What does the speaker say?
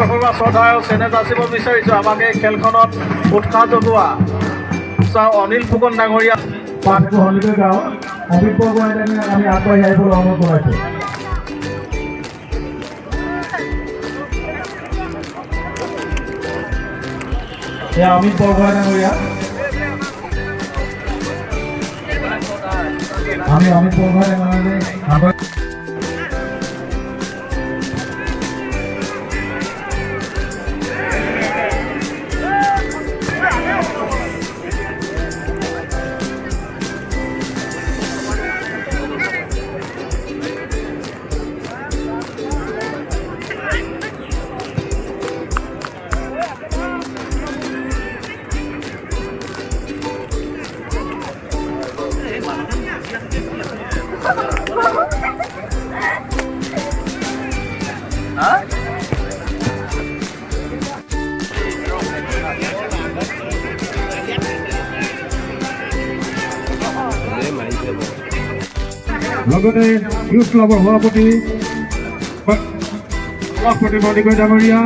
সৰুৱা শ্ৰদ্ধা আৰু চেনেহ যাচিব বিচাৰিছোঁ আমাক এই খেলখনত উৎসাহ যোগোৱা ছাৰ অনিল ফুকন ডাঙৰীয়া হলিকৈ গাঁও অমিত বৰগোহাঁই আমি আগবাঢ়ি আহিবলৈ অনুৰোধ জনাইছোঁ। এয়া অমিত বৰগোহাঁই ডাঙৰীয়া আমি অমিত বৰগোহাঁই ডাঙৰীয়া লগতে ইউথ ক্লাবৰ সভাপতি মণিকয় ডাঙৰীয়া